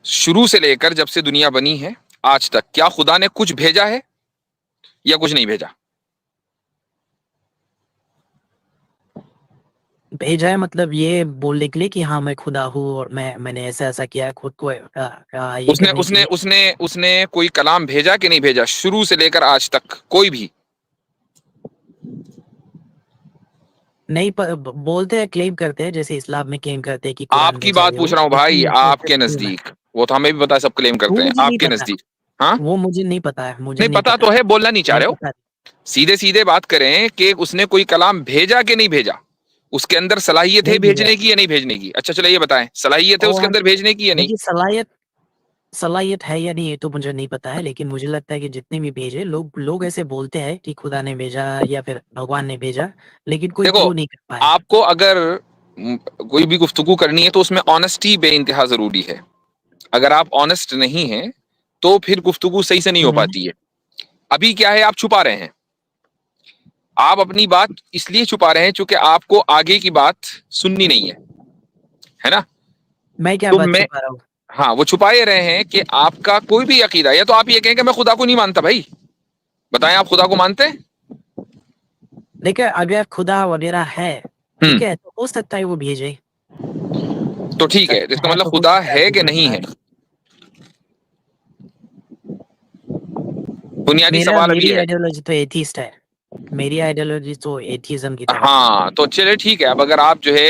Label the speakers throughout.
Speaker 1: شروع سے لے کر جب سے دنیا بنی ہے آج تک کیا خدا نے کچھ بھیجا ہے یا کچھ نہیں بھیجا؟
Speaker 2: بھیجا ہے مطلب یہ بولنے کے لیے کہ ہاں میں خدا ہوں اور میں نے ایسا ایسا کیا ہے خود کو یہ
Speaker 1: اس نے
Speaker 2: کرنے
Speaker 1: اس
Speaker 2: کے
Speaker 1: نے
Speaker 2: لیے.
Speaker 1: اس نے اس نے کوئی کلام بھیجا کہ نہیں بھیجا شروع سے لے کر آج تک کوئی بھی؟
Speaker 2: نہیں بولتے ہیں کلیم کرتے ہیں جیسے اسلام میں کلیم کرتے ہیں کہ قرآن
Speaker 1: آپ کی
Speaker 2: بھیجا
Speaker 1: بات
Speaker 2: ہے
Speaker 1: پوچھ
Speaker 2: وہ,
Speaker 1: رہا ہوں بھائی،
Speaker 2: لیکن
Speaker 1: آپ
Speaker 2: ایسا
Speaker 1: کے
Speaker 2: نہیں ہے.
Speaker 1: نزدیک وہ تو ہمیں بھی پتا ہے، سب کلیم
Speaker 2: وہ
Speaker 1: کرتے ہیں،
Speaker 2: مجھے
Speaker 1: آپ
Speaker 2: نہیں
Speaker 1: کے
Speaker 2: پتا
Speaker 1: نزدیک؟ ہاں
Speaker 2: وہ مجھے نہیں پتا ہے مجھے
Speaker 1: نہیں پتا تو ہے، بولنا نہیں چاہ رہے ہو؟ سیدھے سیدھے بات کریں کہ اس نے کوئی کلام بھیجا کہ نہیں بھیجا، اس کے اندر صلاحیت ہے
Speaker 2: نہیں بھیجا.
Speaker 1: بھیجنے کی یا نہیں بھیجنے کی؟ اچھا چلو یہ بتائیں، صلاحیت ہے اس کے
Speaker 2: اور
Speaker 1: اندر بھیجنے کی یا نہیں؟
Speaker 2: دیکھیے صلاحیت ہے یا نہیں یہ تو مجھے نہیں پتا ہے، لیکن مجھے لگتا ہے کہ جتنے بھی بھیجے لوگ ایسے بولتے ہیں کہ خدا نے بھیجا یا پھر بھگوان نے بھیجا، لیکن کوئی
Speaker 1: دیکھو
Speaker 2: پروو نہیں کر پایا.
Speaker 1: آپ کو اگر کوئی بھی گفتگو کرنی ہے تو اس میں آنےسٹی بے انتہا ضروری ہے. اگر آپ آنےسٹ نہیں ہیں تو پھر گفتگو صحیح سے نہیں ہو پاتی ہے. ابھی کیا ہے، آپ چھپا رہے ہیں، آپ اپنی بات اس لیے چھپا رہے ہیں چونکہ آپ کو آگے کی بات سننی نہیں ہے نا؟
Speaker 2: میں کیا
Speaker 1: تو
Speaker 2: بات
Speaker 1: میں
Speaker 2: چھپا رہا ہوں؟
Speaker 1: ہاں وہ چھپائے رہے ہیں کہ آپ کا کوئی بھی عقیدہ، یا تو آپ یہ کہیں کہ میں خدا کو نہیں مانتا. بھائی بتائیں، آپ خدا کو مانتے ہیں؟
Speaker 2: دیکھیں اگر خدا وغیرہ ہے ٹھیک ہے تو ہو سکتا ہے وہ بھیجے.
Speaker 1: تو ٹھیک ہے، اس کا مطلب
Speaker 2: تو ہو
Speaker 1: خدا
Speaker 2: سکتا
Speaker 1: ہے
Speaker 2: بھیج
Speaker 1: کہ
Speaker 2: سکتا
Speaker 1: نہیں ہے؟ بنیادی سوال ابھی
Speaker 2: میری
Speaker 1: ہے.
Speaker 2: آئیڈیالوجی تو ایتھیسٹ ہے. میری آئیڈیالوجی تو ایتھیزم کی طرف.
Speaker 1: ہاں تو چلے ٹھیک ہے، اب اگر آپ جو ہے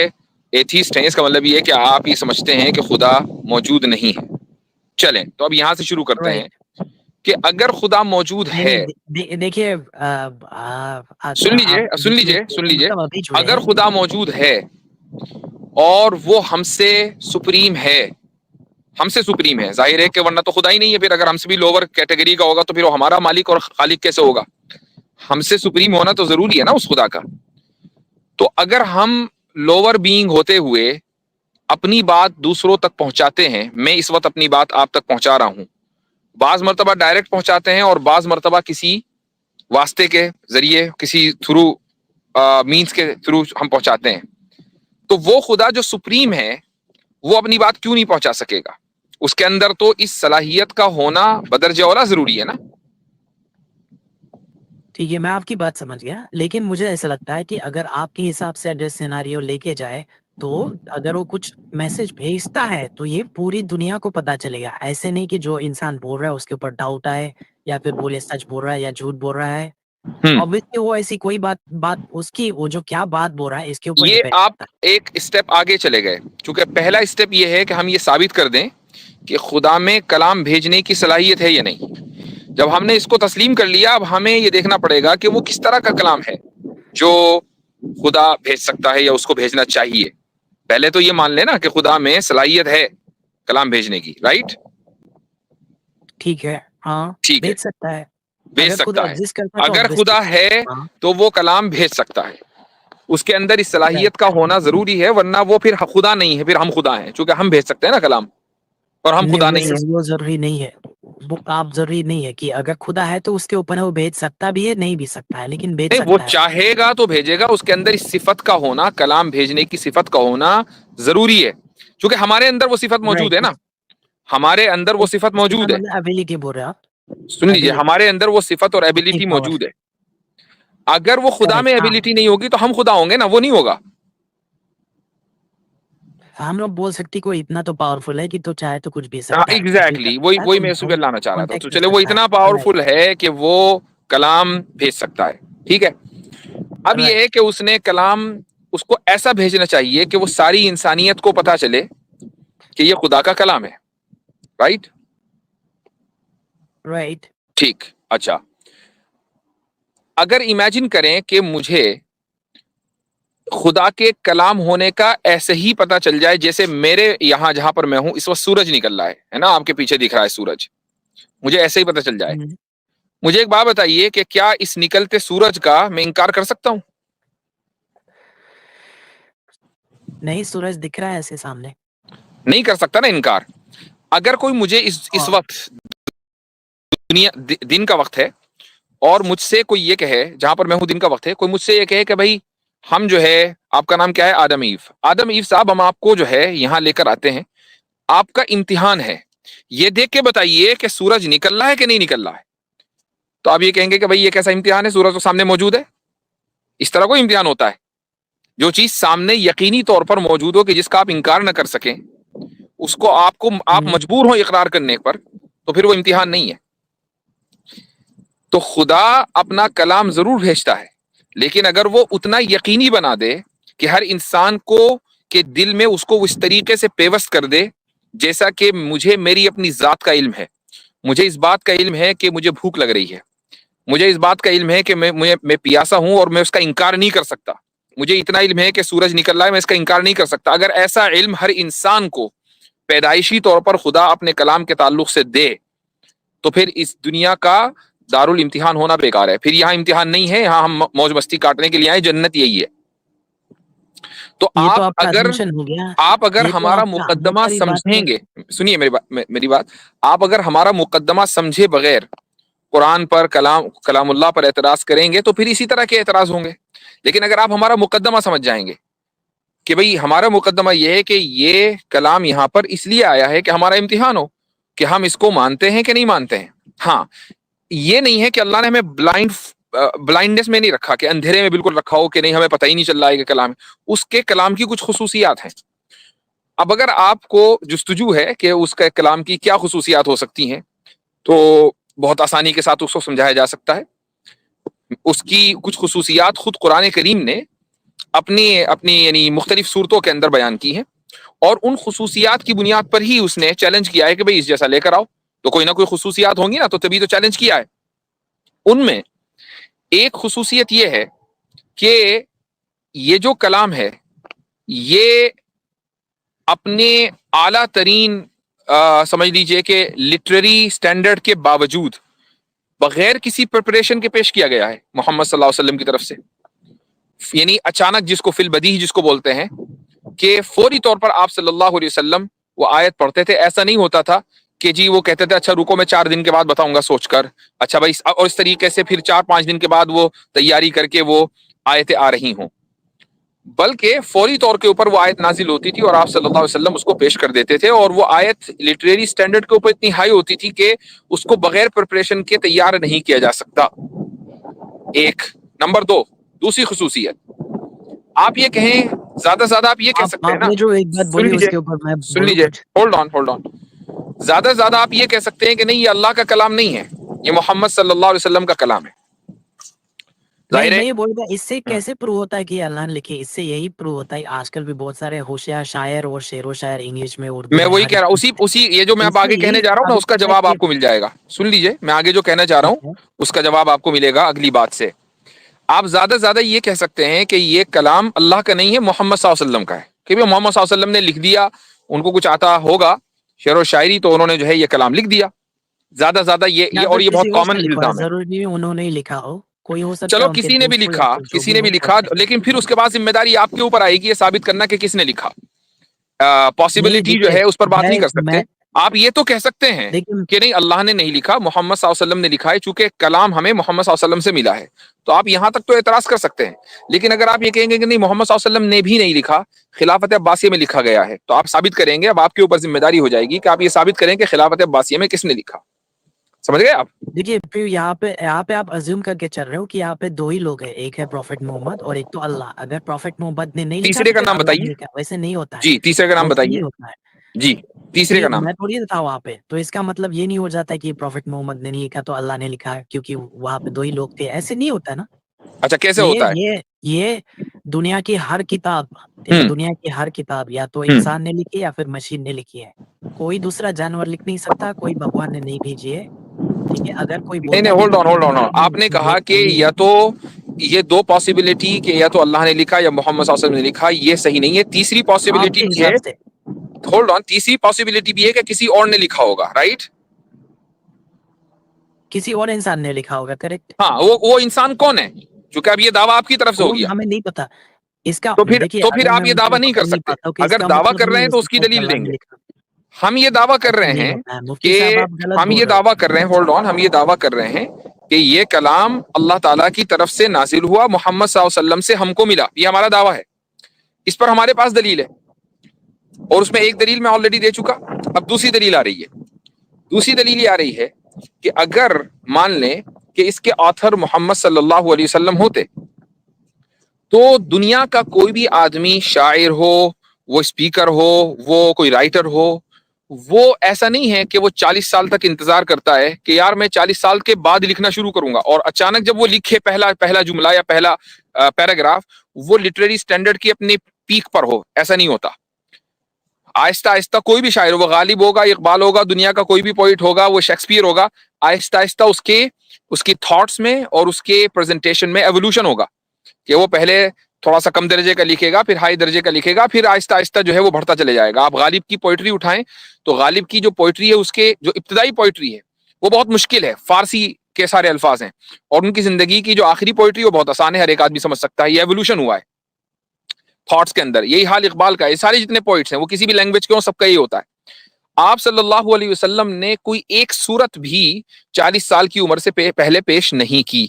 Speaker 1: ایتھیسٹ ہیں، اس کا مطلب یہ ہے کہ آپ یہ سمجھتے ہیں کہ خدا موجود نہیں ہے. چلیں تو اب یہاں سے شروع کرتے ہیں کہ اگر خدا موجود ہے،
Speaker 2: نہیں دیکھیے
Speaker 1: سن لیجئے
Speaker 2: مطلب ابھی جڑے
Speaker 1: اگر
Speaker 2: ہیں.
Speaker 1: خدا موجود ہے اور وہ ہم سے سپریم ہے، ہم سے سپریم ہے، ظاہر ہے کہ ورنہ تو خدا ہی نہیں ہے. پھر اگر ہم سے بھی لوور کیٹیگری کا ہوگا تو پھر وہ ہمارا مالک اور خالق کیسے ہوگا؟ ہم سے سپریم ہونا تو ضروری ہے نا اس خدا کا. تو اگر ہم لوور بینگ ہوتے ہوئے اپنی بات دوسروں تک پہنچاتے ہیں، میں اس وقت اپنی بات آپ تک پہنچا رہا ہوں، بعض مرتبہ ڈائریکٹ پہنچاتے ہیں اور بعض مرتبہ کسی واسطے کے ذریعے، کسی تھرو مینز کے تھرو ہم پہنچاتے ہیں، تو وہ خدا جو سپریم ہے وہ اپنی بات کیوں نہیں پہنچا سکے گا؟ اس کے اندر تو اس صلاحیت کا ہونا بدرجہ اولا ضروری ہے نا.
Speaker 2: ٹھیک ہے، میں آپ کی بات سمجھ گیا، لیکن مجھے ایسا لگتا ہے کہ اگر آپ کے حساب سے ایڈریس سیناریو لے کے جائے تو اگر وہ کچھ میسج بھیجتا ہے تو یہ پوری دنیا کو پتا چلے گا. ایسے نہیں کہ جو انسان بول رہا ہے اس کے اوپر ڈاؤٹ آئے یا پھر بولے سچ بول رہا ہے یا جھوٹ بول رہا ہے. obviously وہ ایسی کوئی بات اس کی وہ جو کیا بات بول رہا ہے اس کے اوپر
Speaker 1: یہ
Speaker 2: ڈیپینڈ
Speaker 1: آپ
Speaker 2: کرتا ہے.
Speaker 1: ایک اسٹیپ آگے چلے گئے، چونکہ پہلا اسٹیپ یہ ہے کہ ہم یہ ثابت کر دیں کہ خدا میں کلام بھیجنے کی صلاحیت ہے یا نہیں. جب ہم نے اس کو تسلیم کر لیا، اب ہمیں یہ دیکھنا پڑے گا کہ وہ کس طرح کا کلام ہے جو خدا بھیج سکتا ہے یا اس کو بھیجنا چاہیے. پہلے تو یہ مان لینا کہ خدا میں صلاحیت ہے کلام بھیجنے کی، رائٹ؟
Speaker 2: ٹھیک ہے، ہاں
Speaker 1: ٹھیک ہے،
Speaker 2: بھیج سکتا ہے.
Speaker 1: بھیج
Speaker 2: اگر خدا
Speaker 1: سکتا ہے.
Speaker 2: ایگزسٹ کرتا تو
Speaker 1: اگر
Speaker 2: obviously
Speaker 1: خدا ہے
Speaker 2: ہاں.
Speaker 1: تو وہ کلام بھیج سکتا ہے، اس کے اندر اس
Speaker 2: Right.
Speaker 1: صلاحیت کا ہونا ضروری ہے، ورنہ وہ پھر خدا نہیں ہے، پھر ہم خدا ہیں. چونکہ ہم بھیج سکتے ہیں نا کلام، اور ہم خدا نہیں ہیں.
Speaker 2: وہ ضروری نہیں ہے. وہ آپ ضروری نہیں ہے کہ اگر خدا ہے تو اس کے اوپر وہ بھیج سکتا بھی ہے، نہیں بھی سکتا ہے، لیکن بھیج
Speaker 1: نہیں، وہ
Speaker 2: سکتا ہے.
Speaker 1: چاہے گا تو بھیجے گا. اس کے اندر اس صفت کا ہونا، کلام بھیجنے کی صفت کا ہونا ضروری ہے، چونکہ ہمارے اندر وہ صفت موجود ہے نا. ہمارے اندر وہ صفت موجود ہے.
Speaker 2: مطلب ابیلٹی بول رہے آپ.
Speaker 1: سن لیجئے، ہمارے اندر وہ صفت اور ایبیلٹی
Speaker 2: پاور.
Speaker 1: موجود ہے. اگر وہ خدا میں
Speaker 2: کریکٹ، ہاں.
Speaker 1: ایبیلٹی نہیں ہوگی تو ہم خدا ہوں گے نا، وہ نہیں ہوگا.
Speaker 2: ہم لوگ بول سکتے کوئی اتنا تو پاورفل ہے کہ تو چاہے تو کچھ بھی سکتا ہے، کچھ بھی کر
Speaker 1: ایگزیکٹلی
Speaker 2: سکتا ہے.
Speaker 1: وہی میں اسی پہ لانا چاہ رہا تھا. تو
Speaker 2: کانٹیکٹ
Speaker 1: چلے
Speaker 2: کر
Speaker 1: وہ
Speaker 2: سکتا
Speaker 1: اتنا
Speaker 2: ہے.
Speaker 1: پاورفل ہے کہ وہ کلام بھیج سکتا ہے، ٹھیک ہے. اب یہ
Speaker 2: Right.
Speaker 1: ہے کہ اس نے کلام اس کو ایسا بھیجنا چاہیے کہ وہ ساری انسانیت کو پتا چلے کہ یہ خدا کا کلام ہے، رائٹ؟
Speaker 2: Right.
Speaker 1: ٹھیک. اچھا، اگر امیجن کریں کہ مجھے خدا کے کلام ہونے کا ایسے ہی پتا چل جائے جیسے میرے یہاں جہاں پر میں ہوں اس وقت سورج نکل رہا ہے نا، آپ کے پیچھے دکھ رہا ہے سورج، مجھے ایسے ہی پتا چل جائے. مجھے ایک بات بتائیے کہ کیا اس نکلتے سورج کا میں انکار کر سکتا ہوں؟
Speaker 2: نہیں، سورج دکھ رہا ہے ایسے سامنے.
Speaker 1: نہیں کر سکتا نا انکار. اگر کوئی مجھے اس وقت دنیا دن کا وقت ہے اور مجھ سے کوئی یہ کہے، جہاں پر میں ہوں دن کا وقت ہے، کوئی مجھ سے یہ کہے کہ بھائی ہم جو ہے، آپ کا نام کیا ہے؟ آدم ایو صاحب، ہم آپ کو جو ہے یہاں لے کر آتے ہیں، آپ کا امتحان ہے یہ دیکھ کے بتائیے کہ سورج نکل رہا ہے کہ نہیں نکل رہا ہے. تو آپ یہ کہیں گے کہ بھائی یہ کیسا امتحان ہے, سورج تو سامنے موجود ہے. اس طرح کوئی امتحان ہوتا ہے؟ جو چیز سامنے یقینی طور پر موجود ہو کہ جس کا آپ انکار نہ کر سکیں, اس کو آپ مجبور ہو اقرار کرنے پر, تو پھر وہ امتحان نہیں ہے. تو خدا اپنا کلام ضرور بھیجتا ہے, لیکن اگر وہ اتنا یقینی بنا دے کہ ہر انسان کو کے دل میں اس کو اس طریقے سے پیوست کر دے جیسا کہ مجھے میری اپنی ذات کا علم ہے, مجھے اس بات کا علم ہے کہ مجھے بھوک لگ رہی ہے, مجھے اس بات کا علم ہے کہ میں پیاسا ہوں اور میں اس کا انکار نہیں کر سکتا, مجھے اتنا علم ہے کہ سورج نکل رہا ہے میں اس کا انکار نہیں کر سکتا. اگر ایسا علم ہر انسان کو پیدائشی طور پر خدا اپنے کلام کے تعلق سے دے تو پھر اس دنیا کا دارالامتحان ہونا بیکار ہے. پھر یہاں امتحان نہیں ہے, یہاں ہم موج مستی کاٹنے کے لیے آئے, جنت یہی ہے. تو
Speaker 2: یہ تو
Speaker 1: آپ
Speaker 2: آپ کا
Speaker 1: اگر
Speaker 2: assumption ہو گیا, یہ تو
Speaker 1: ہمارا
Speaker 2: آپ کا
Speaker 1: مقدمہ
Speaker 2: دوسری بات ہے.
Speaker 1: سمجھیں گے, سنیے میری بات, آپ اگر ہمارا مقدمہ سمجھے بغیر قرآن پر کلام اللہ پر اعتراض کریں گے تو پھر اسی طرح کے اعتراض ہوں گے. لیکن اگر آپ ہمارا مقدمہ سمجھ جائیں گے کہ بھئی ہمارا مقدمہ یہ ہے کہ یہ کلام یہاں پر اس لیے آیا ہے کہ ہمارا امتحان ہو کہ ہم اس کو مانتے ہیں کہ نہیں مانتے ہیں. ہاں, یہ نہیں ہے کہ اللہ نے ہمیں بلائنڈنس میں نہیں رکھا, کہ اندھیرے میں بالکل رکھا ہو کہ نہیں ہمیں پتہ ہی نہیں چل رہا ہے کہ کلام ہے. اس کے کلام کی کچھ خصوصیات ہیں. اب اگر آپ کو جستجو ہے کہ اس کے کلام کی کیا خصوصیات ہو سکتی ہیں تو بہت آسانی کے ساتھ اس کو سمجھایا جا سکتا ہے. اس کی کچھ خصوصیات خود قرآن کریم نے اپنی یعنی مختلف صورتوں کے اندر بیان کی ہیں, اور ان خصوصیات کی بنیاد پر ہی اس نے چیلنج کیا ہے کہ بھئی اس جیسا لے کر آؤ. تو کوئی نہ کوئی خصوصیات ہوں گی نا, تو تبھی تو چیلنج کیا ہے. ان میں ایک خصوصیت یہ ہے کہ یہ جو کلام ہے یہ اپنے اعلیٰ ترین سمجھ لیجئے کہ لٹریری سٹینڈرڈ کے باوجود بغیر کسی پریپریشن کے پیش کیا گیا ہے محمد صلی اللہ علیہ وسلم کی طرف سے. یعنی اچانک, جس کو فی البدیہہ جس کو بولتے ہیں, کہ فوری طور پر آپ صلی اللہ علیہ وسلم وہ آیت پڑھتے تھے. ایسا نہیں ہوتا تھا کہ جی وہ کہتے تھے اچھا رکو میں 4 دن کے بعد بتاؤں گا سوچ کر, اچھا بھائی, اور اس طریقے سے پھر 4-5 دن کے بعد وہ تیاری کر کے وہ آیتیں آ رہی ہوں, بلکہ فوری طور کے اوپر وہ آیت نازل ہوتی تھی اور آپ صلی اللہ علیہ وسلم اس کو پیش کر دیتے تھے. اور وہ آیت لٹریری سٹینڈرڈ کے اوپر اتنی ہائی ہوتی تھی کہ اس کو بغیر پریپریشن کے تیار نہیں کیا جا سکتا. ایک نمبر 2, دوسری خصوصیت, آپ یہ کہیں زیادہ سے زیادہ آپ یہ کہہ سکتے ہیں
Speaker 2: آپ
Speaker 1: نا,
Speaker 2: نے جو ایک بات
Speaker 1: سن
Speaker 2: بولی
Speaker 1: لیجئے
Speaker 2: اس کے اوپر میں
Speaker 1: سن
Speaker 2: بولوں
Speaker 1: لیجئے
Speaker 2: کچھ.
Speaker 1: ہولڈ آن, زیادہ سے زیادہ آپ یہ کہہ سکتے ہیں کہ نہیں یہ اللہ کا کلام نہیں ہے, یہ محمد صلی اللہ علیہ وسلم کا کلام ہے. ظاہر ہے
Speaker 2: میں یہ بول رہا اس سے کیسے پروو ہوتا ہے کہ اللہ نے لکھی, اس سے یہی پروو ہوتا ہے آج کل بھی بہت سارے ہوشیار شاعر اور شعر و شاعر انگلش میں, اردو
Speaker 1: میں
Speaker 2: میں,
Speaker 1: وہی
Speaker 2: ہر
Speaker 1: کہہ رہا ہوں, اسی یہ جو میں
Speaker 2: اس
Speaker 1: اب
Speaker 2: سے
Speaker 1: آگے
Speaker 2: یہی
Speaker 1: کہنے جا رہا ہوں نا, اس
Speaker 2: ثابت
Speaker 1: کا
Speaker 2: ہوتا ہے
Speaker 1: جواب
Speaker 2: کہ
Speaker 1: آپ کو مل جائے گا. سن لیجئے, میں آگے جو کہنا چاہ رہا ہوں اس کا جواب آپ کو ملے گا اگلی بات سے. آپ زیادہ سے زیادہ یہ کہہ سکتے ہیں کہ یہ کلام اللہ کا نہیں ہے, محمد صلی اللہ علیہ وسلم کا ہے, کہ محمد صلی اللہ علیہ وسلم نے لکھ دیا, ان کو کچھ آتا ہوگا شعر و شاعری تو انہوں نے جو ہے یہ کلام لکھ دیا. زیادہ سے زیادہ
Speaker 2: یا
Speaker 1: یہ اور
Speaker 2: پھر
Speaker 1: یہ
Speaker 2: کسی
Speaker 1: بہت
Speaker 2: اور
Speaker 1: کامن
Speaker 2: نے لکھا ہے,
Speaker 1: الزام ہے.
Speaker 2: ضروری نہیں انہوں نے ہی لکھا ہو, کوئی ہو سکتا
Speaker 1: چلو
Speaker 2: ہے ان کے
Speaker 1: کسی نے بھی
Speaker 2: دوست ہو یا
Speaker 1: لکھا,
Speaker 2: پھر جو
Speaker 1: کسی نے بھی
Speaker 2: ہو
Speaker 1: لکھا,
Speaker 2: پڑھتے
Speaker 1: لیکن پھر اس کے بعد ذمہ داری آپ کے اوپر آئے گی یہ ثابت کرنا کہ کس نے لکھا.
Speaker 2: نہیں.
Speaker 1: پاسبلٹی جو
Speaker 2: دیکھیے
Speaker 1: ہے اس پر بات نہیں کر سکتے.
Speaker 2: میں
Speaker 1: آپ یہ تو کہہ سکتے ہیں
Speaker 2: دیکھیے
Speaker 1: کہ نہیں اللہ نے نہیں لکھا, محمد صلی اللہ علیہ وسلم نے لکھا ہے, چونکہ کلام ہمیں محمد صلی اللہ علیہ وسلم سے ملا ہے, تو آپ یہاں تک تو اعتراض کر سکتے ہیں. لیکن اگر آپ یہ کہیں گے کہ نہیں محمد صلی اللہ علیہ وسلم نے بھی نہیں لکھا, خلافت عباسیہ میں لکھا گیا ہے, تو آپ ثابت کریں گے, اب آپ کے اوپر ذمہ داری ہو جائے گی کہ آپ یہ ثابت کریں کہ خلافت عباسیہ میں کس نے لکھا. سمجھ گئے آپ؟
Speaker 2: دیکھیے پھر یہاں پہ آپ ازیوم کر کے چل رہے ہو کہ یہاں پہ 2 ہی لوگ ہیں, ایک ہے پروفٹ محمد اور ایک تو اللہ. اگر پروفٹ محمد نے نہیں لکھا
Speaker 1: تیسرے
Speaker 2: تو
Speaker 1: کا
Speaker 2: پھر
Speaker 1: نام
Speaker 2: اللہ
Speaker 1: بتائیے.
Speaker 2: نے لکھا, ویسے نہیں ہوتا ہے,
Speaker 1: جی تیسرے کا نام
Speaker 2: ویسے
Speaker 1: بتائیے.
Speaker 2: نہیں ہوتا ہے.
Speaker 1: جی تیسرے کا نام.
Speaker 2: میں تھوڑی تھا وہاں پہ, تو اس کا مطلب یہ نہیں ہو جاتا کہ پروفٹ محمد نے نہیں لکھا تو اللہ نے لکھا, کیونکہ وہاں پہ 2 ہی لوگ تھے, ایسے نہیں ہوتا نا.
Speaker 1: اچھا کیسے
Speaker 2: یہ
Speaker 1: ہوتا ہے؟
Speaker 2: یہ دنیا کی ہر کتاب,
Speaker 1: ہوں
Speaker 2: دنیا کی ہر کتاب یا تو
Speaker 1: ہوں
Speaker 2: انسان نے لکھی یا پھر مشین نے لکھی ہے. کوئی دوسرا جانور لکھ نہیں سکتا, کوئی بھگوان نے نہیں بھیجی ہے. ٹھیک ہے, اگر کوئی
Speaker 1: نہیں
Speaker 2: بولتا
Speaker 1: نہیں,
Speaker 2: ہے کہ
Speaker 1: ہولڈ
Speaker 2: پروفٹ
Speaker 1: آن. آپ نے
Speaker 2: محمد
Speaker 1: کہا کہ یا تو یہ 2 پاسبلٹی کہ یا تو اللہ نے لکھا یا محمد صلی اللہ علیہ وسلم نے لکھا, یہ صحیح نہیں ہے. تیسری
Speaker 2: آپ
Speaker 1: پاسبلٹی
Speaker 2: کے
Speaker 1: بھی ہے,
Speaker 2: حساب سے,
Speaker 1: ہولڈ آن, تیسری پاسبلٹی بھی ہے کہ کسی اور نے لکھا ہوگا, رائٹ؟
Speaker 2: کسی اور انسان نے لکھا ہوگا, کریکٹ.
Speaker 1: ہاں, وہ انسان کون ہے؟ چونکہ اب یہ دعویٰ آپ کی طرف سے ہو
Speaker 2: وہ
Speaker 1: گیا,
Speaker 2: ہمیں نہیں پتا. اس کا
Speaker 1: تو
Speaker 2: دیکھیے
Speaker 1: پھر
Speaker 2: اگر میں
Speaker 1: آپ یہ
Speaker 2: ان کو
Speaker 1: دعویٰ نہیں کر
Speaker 2: پکڑ نہیں
Speaker 1: سکتے.
Speaker 2: پاتا ہوں کہ اس
Speaker 1: اگر
Speaker 2: کا
Speaker 1: دعویٰ
Speaker 2: مطلب
Speaker 1: کر رہے
Speaker 2: نہیں
Speaker 1: ہیں
Speaker 2: ہو
Speaker 1: تو اس کی
Speaker 2: سکتا ہے کہ
Speaker 1: دلیل
Speaker 2: اللہ
Speaker 1: دیں
Speaker 2: نے
Speaker 1: گے.
Speaker 2: لکھا,
Speaker 1: ہم یہ دعویٰ کر
Speaker 2: ایسا
Speaker 1: رہے
Speaker 2: نہیں
Speaker 1: ہیں
Speaker 2: ہوتا ہے. مفتی
Speaker 1: کہ
Speaker 2: صاحب آپ غلط
Speaker 1: ہم
Speaker 2: بول
Speaker 1: یہ
Speaker 2: رہے ہو.
Speaker 1: دعویٰ کر رہے ہیں, ہولڈ آن, ہم یہ دعویٰ کر رہے ہیں کہ یہ کلام اللہ تعالیٰ کی طرف سے نازل ہوا, محمد صلی اللہ علیہ وسلم سے ہم کو ملا, یہ ہمارا دعویٰ ہے. اس پر ہمارے پاس دلیل ہے, اور اس میں ایک دلیل میں آلریڈی دے چکا, اب دوسری دلیل آ رہی ہے. دوسری دلیل یہ آ رہی ہے کہ اگر مان لیں کہ اس کے آتھر محمد صلی اللہ علیہ وسلم ہوتے تو دنیا کا کوئی بھی آدمی، شاعر ہو، وہ اسپیکر ہو، وہ کوئی رائٹر ہو، وہ ایسا نہیں ہے کہ وہ 40 سال تک انتظار کرتا ہے کہ یار میں 40 سال کے بعد لکھنا شروع کروں گا، اور اچانک جب وہ لکھے پہلا جملہ یا پہلا پیراگراف، وہ لٹریری سٹینڈرڈ کی اپنے پیک پر ہو. ایسا نہیں ہوتا. آہستہ آہستہ کوئی بھی شاعر، وہ غالب ہوگا، اقبال ہوگا، دنیا کا کوئی بھی پوئٹ ہوگا، وہ شیکسپیئر ہوگا، آہستہ آہستہ اس کی تھاٹس میں اور اس کے پریزنٹیشن میں ایوولوشن ہوگا کہ وہ پہلے تھوڑا سا کم درجے کا لکھے گا، پھر ہائی درجے کا لکھے گا، پھر آہستہ آہستہ جو ہے وہ بڑھتا چلے جائے گا. آپ غالب کی پوئٹری اٹھائیں تو غالب کی جو پوئٹری ہے، اس کے جو ابتدائی پوئٹری ہے وہ بہت مشکل ہے، فارسی کے سارے الفاظ ہیں، اور ان کی زندگی کی جو آخری پوئٹری وہ بہت آسان ہے، ہر ایک آدمی سمجھ سکتا ہے. یہ ایوولوشن ہوا ہے تھاٹس کے اندر. یہی حال اقبال کا ہے. یہ سارے جتنے پوئٹس ہیں وہ کسی بھی لینگویج کے ہوں، سب کا یہی ہوتا ہے. آپ صلی اللہ علیہ وسلم نے کوئی ایک صورت بھی 40 سال کی عمر سے پہلے پیش نہیں کی،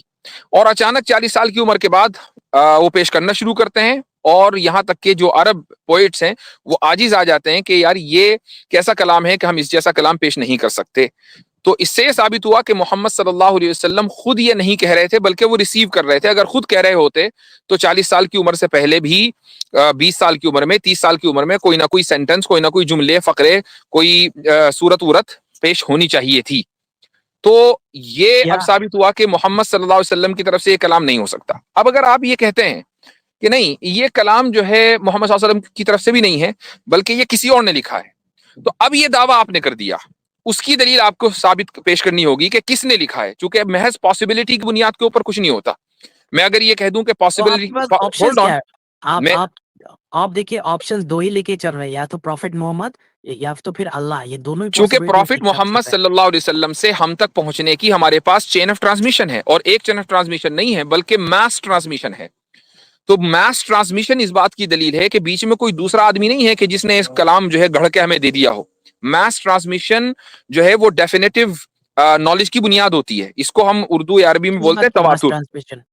Speaker 1: اور اچانک 40 سال کی عمر کے بعد وہ پیش کرنا شروع کرتے ہیں. اور یہاں تک کہ جو عرب پوئٹس ہیں وہ عاجز آ جاتے ہیں کہ یار یہ کیسا کلام ہے کہ ہم اس جیسا کلام پیش نہیں کر سکتے. تو اس سے یہ ثابت ہوا کہ محمد صلی اللہ علیہ وسلم خود یہ نہیں کہہ رہے تھے بلکہ وہ ریسیو کر رہے تھے. اگر خود کہہ رہے ہوتے تو 40 سال کی عمر سے پہلے بھی 20 سال کی عمر میں، 30 سال کی عمر میں کوئی نہ کوئی سینٹنس، کوئی نہ کوئی جملے، فقرے، کوئی صورت ورت پیش ہونی چاہیے تھی. تو یہ
Speaker 2: یا
Speaker 1: اب ثابت ہوا کہ محمد صلی اللہ علیہ وسلم کی طرف سے یہ کلام نہیں ہو سکتا. اب اگر آپ یہ کہتے ہیں کہ نہیں، یہ کلام جو ہے محمد صلی اللہ علیہ وسلم کی طرف سے بھی نہیں ہے بلکہ یہ کسی اور نے لکھا ہے، تو اب یہ دعویٰ آپ نے کر دیا. اس کی دلیل آپ کو ثابت پیش کرنی ہوگی کہ کس نے لکھا ہے، چونکہ محض پاسبلٹی کی بنیاد کے اوپر کچھ نہیں ہوتا. میں اگر یہ کہہ دوں کہ
Speaker 2: تو آپ
Speaker 1: پاسبلٹی،
Speaker 2: کے پاس آپشنز
Speaker 1: ہولڈ آن،
Speaker 2: کیا ہے؟ آپ
Speaker 1: میں
Speaker 2: آپ آپ دیکھیے آپشنز دو ہی لے کے چل رہے ہیں، یا تو پروفٹ محمد یا تو پھر اللہ. یہ دونوں ہی
Speaker 1: چونکہ
Speaker 2: پاسبلٹی
Speaker 1: پروفٹ
Speaker 2: ایک ساتھ چل
Speaker 1: محمد
Speaker 2: رہے ہیں.
Speaker 1: صلی اللہ علیہ وسلم سے ہم تک پہنچنے کی ہمارے پاس چین آف ٹرانسمیشن ہے، اور ایک چین آف ٹرانسمیشن نہیں ہے بلکہ میس ٹرانسمیشن ہے. تو میس ٹرانسمیشن اس بات کی دلیل ہے کہ بیچ میں کوئی دوسرا آدمی نہیں ہے کہ جس نے اس کلام جو ہے گھڑ کے ہمیں دے دیا ہو. میس ٹرانسمیشن جو ہے وہ ڈیفینیٹو نالج کی بنیاد ہوتی ہے. اس کو ہم اردو یا عربی میں
Speaker 2: کس
Speaker 1: بولتے
Speaker 2: بات
Speaker 1: ہیں
Speaker 2: کی ماس
Speaker 1: تواتر.
Speaker 2: ٹرانسمیشن؟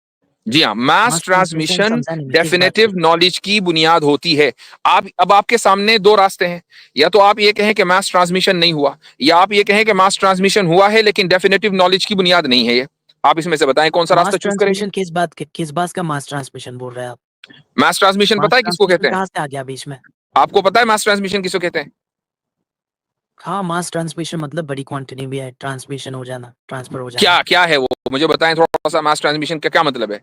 Speaker 1: جی ہاں، میس
Speaker 2: ماس ٹرانسمیشن
Speaker 1: ٹرانسمیشن
Speaker 2: سمجھا نہیں میں، کس بات
Speaker 1: ڈیفینیٹو
Speaker 2: کی؟
Speaker 1: نالج کی بنیاد ہوتی ہے. اب آپ کے سامنے دو راستے ہیں. یا تو آپ یہ کہیں کہ میس ٹرانسمیشن نہیں ہوا، یا آپ یہ کہیں کہ میس ٹرانسمیشن ہوا ہے لیکن ڈیفینیٹو نالج کی بنیاد نہیں ہے. یہ آپ اس میں سے بتائیں کون سا راستہ
Speaker 2: ماس
Speaker 1: چوز کریں گے.
Speaker 2: ٹرانسمیشن کس بات کا ماس ٹرانسمیشن بول رہے ہیں آپ؟
Speaker 1: میس ٹرانسمیشن
Speaker 2: ماس
Speaker 1: پتہ ہے کس کو
Speaker 2: ٹرانسمیشن
Speaker 1: کہتے ہیں؟
Speaker 2: کہاں سے آ گیا بیچ میں؟
Speaker 1: آپ کو پتہ ہے میس ٹرانسمیشن کس کو کہتے ہیں؟
Speaker 2: ہاں، ماس ٹرانسمیشن مطلب بڑی کوانٹٹی میں ہے، ٹرانسمیشن ہو جانا، ٹرانسفر ہو جانا.
Speaker 1: کیا ہے وہ مجھے بتائیں تھوڑا سا. میس ٹرانسمیشن کا کیا مطلب ہے؟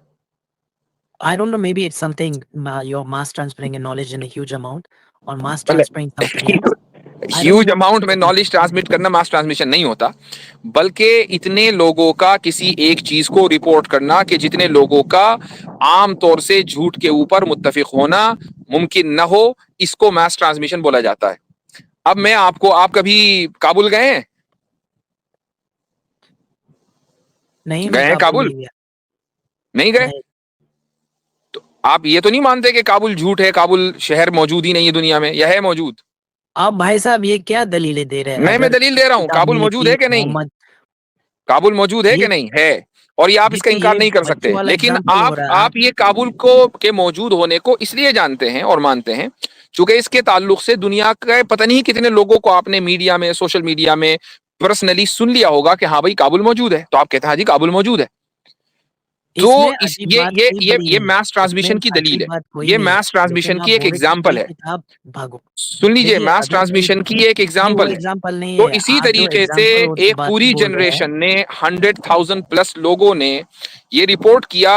Speaker 2: I don't know, maybe it's something you're mass transferring a knowledge in a huge amount or mass
Speaker 1: مطلب
Speaker 2: transferring something else. I don't know
Speaker 1: huge
Speaker 2: what
Speaker 1: amount میں
Speaker 2: it means.
Speaker 1: نالج ٹرانسمٹ کرنا ماس transmission نہیں ہوتا، بلکہ اتنے لوگوں کا کسی ایک چیز کو رپورٹ کرنا کہ جتنے لوگوں کا عام طور سے جھوٹ کے اوپر متفق ہونا ممکن نہ ہو، اس کو ماس ٹرانسمیشن بولا جاتا ہے. اب میں آپ کبھی کابل گئے ہیں؟
Speaker 2: نہیں، میں
Speaker 1: گئے ہیں
Speaker 2: کابل
Speaker 1: کابل؟
Speaker 2: نہیں گیا.
Speaker 1: نہیں گئے؟
Speaker 2: نہیں.
Speaker 1: تو آپ یہ تو نہیں مانتے کہ کابل جھوٹ ہے، کابل شہر موجود ہی نہیں ہے دنیا میں، یا ہے موجود؟
Speaker 2: آپ بھائی صاحب یہ کیا دلیلیں دے رہے ہیں؟
Speaker 1: میں
Speaker 2: اگر
Speaker 1: دلیل دے رہا ہوں،
Speaker 2: کتاب
Speaker 1: کابل
Speaker 2: نہیں
Speaker 1: موجود
Speaker 2: لکھی
Speaker 1: ہے کہ نہیں؟
Speaker 2: محمد،
Speaker 1: کابل موجود ہے کہ
Speaker 2: یہ
Speaker 1: نہیں؟ ہے. اور یہ آپ اس کا
Speaker 2: دیکھیے
Speaker 1: انکار
Speaker 2: یہ
Speaker 1: نہیں کر
Speaker 2: بچوں
Speaker 1: سکتے.
Speaker 2: والا
Speaker 1: لیکن
Speaker 2: اگزامپل ہو رہا ہے.
Speaker 1: آپ یہ کابل کو کے موجود ہونے کو اس لیے جانتے ہیں اور مانتے ہیں چونکہ اس کے تعلق سے دنیا کے پتہ نہیں کتنے لوگوں کو آپ نے میڈیا میں، سوشل میڈیا میں پرسنلی سن لیا ہوگا کہ ہاں بھائی کابل موجود ہے، تو آپ کہتے ہیں ہاں جی کابل موجود ہے. تو
Speaker 2: اس میں عجیب بات کوئی بڑی
Speaker 1: یہ
Speaker 2: نہیں ہے.
Speaker 1: میس
Speaker 2: اس میں
Speaker 1: ٹرانسمیشن کی دلیل
Speaker 2: عجیب
Speaker 1: ہے.
Speaker 2: بات کوئی
Speaker 1: یہ
Speaker 2: نہیں ہے،
Speaker 1: میس
Speaker 2: لیکن
Speaker 1: ٹرانسمیشن
Speaker 2: آپ
Speaker 1: کی ایک
Speaker 2: بول رہے کہ
Speaker 1: ایگزامپل
Speaker 2: کوئی
Speaker 1: ہے.
Speaker 2: کتاب بھاگو.
Speaker 1: سن لیجئے،
Speaker 2: دیکھیے
Speaker 1: میس
Speaker 2: ابھی
Speaker 1: ٹرانسمیشن کی ایک
Speaker 2: نہیں، وہ
Speaker 1: ایگزامپل ہے.
Speaker 2: ایگزامپل نہیں
Speaker 1: تو
Speaker 2: ہے.
Speaker 1: اسی
Speaker 2: آپ جو
Speaker 1: طریقے سے
Speaker 2: ایگزامپل
Speaker 1: ایک
Speaker 2: باتیں
Speaker 1: پوری
Speaker 2: بول رہے ہیں،
Speaker 1: جنریشن نے 100,000 پلس لوگوں نے یہ رپورٹ کیا،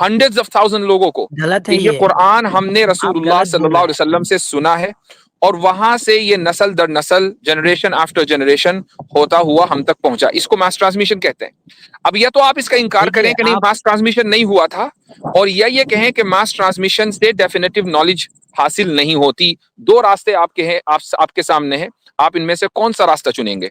Speaker 1: ہنڈریڈز آف تھاؤزینڈ لوگوں کو،
Speaker 2: غلط
Speaker 1: کہ
Speaker 2: ہے
Speaker 1: یہ
Speaker 2: یہ.
Speaker 1: قرآن ہم نے رسول
Speaker 2: آپ
Speaker 1: اللہ
Speaker 2: غلط
Speaker 1: صلی
Speaker 2: بول
Speaker 1: اللہ
Speaker 2: رہے
Speaker 1: علیہ
Speaker 2: ہیں.
Speaker 1: وسلم سے سنا ہے، اور وہاں سے یہ نسل در نسل، جنریشن آفٹر جنریشن ہوتا ہوا ہم تک پہنچا. اس کو ماس ٹرانسمیشن کہتے ہیں. اب یا تو آپ اس کا انکار کریں
Speaker 2: دیکھیے
Speaker 1: کہ نہیں
Speaker 2: آپ
Speaker 1: ماس ٹرانسمیشن نہیں ہوا تھا، اور یا یہ کہیں کہ ماس ٹرانسمیشن سے ڈیفینیٹو نالج حاصل نہیں ہوتی. دو راستے آپ کے ہیں، آپ کے سامنے ہیں. آپ ان میں سے کون سا راستہ چنیں گے؟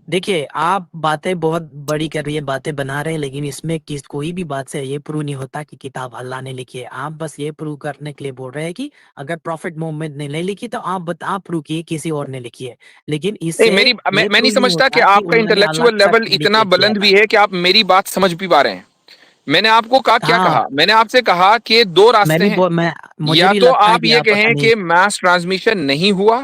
Speaker 2: دیکھیے آپ باتیں بہت بڑی کر رہی ہے، باتیں بنا رہے ہیں، لیکن اس میں کوئی بھی بات سے یہ پروو نہیں ہوتا کہ کتاب اللہ نے لکھی ہے. آپ بس یہ پروو کرنے کے لیے بول رہے ہیں کہ اگر پروفٹ محمد نے نہیں لکھی تو آپ پروو کیے کسی اور نے لکھی ہے، لیکن اس
Speaker 1: نہیں،
Speaker 2: سے
Speaker 1: میں
Speaker 2: یہ
Speaker 1: نہیں
Speaker 2: پروو نہیں
Speaker 1: سمجھتا کہ
Speaker 2: ہوتا کہ
Speaker 1: آپ کا
Speaker 2: انہوں نے اللہ
Speaker 1: انٹلیکچوئل
Speaker 2: کے ساتھ
Speaker 1: لیول اتنا
Speaker 2: کمیونیکیٹ کیا
Speaker 1: بلند
Speaker 2: تھا.
Speaker 1: بھی ہے کہ آپ میری بات سمجھ بھی پا رہے ہیں. میں نے آپ کو کیا
Speaker 2: ہاں،
Speaker 1: کہا؟ میں نے آپ سے کہا کہ دو راستے ہیں.
Speaker 2: مجھے
Speaker 1: یا
Speaker 2: بھی
Speaker 1: تو
Speaker 2: لگتا ہے
Speaker 1: آپ
Speaker 2: کہ
Speaker 1: یہ
Speaker 2: آپ
Speaker 1: کہیں
Speaker 2: نہیں.
Speaker 1: کہ میس ٹرانسمیشن نہیں ہوا،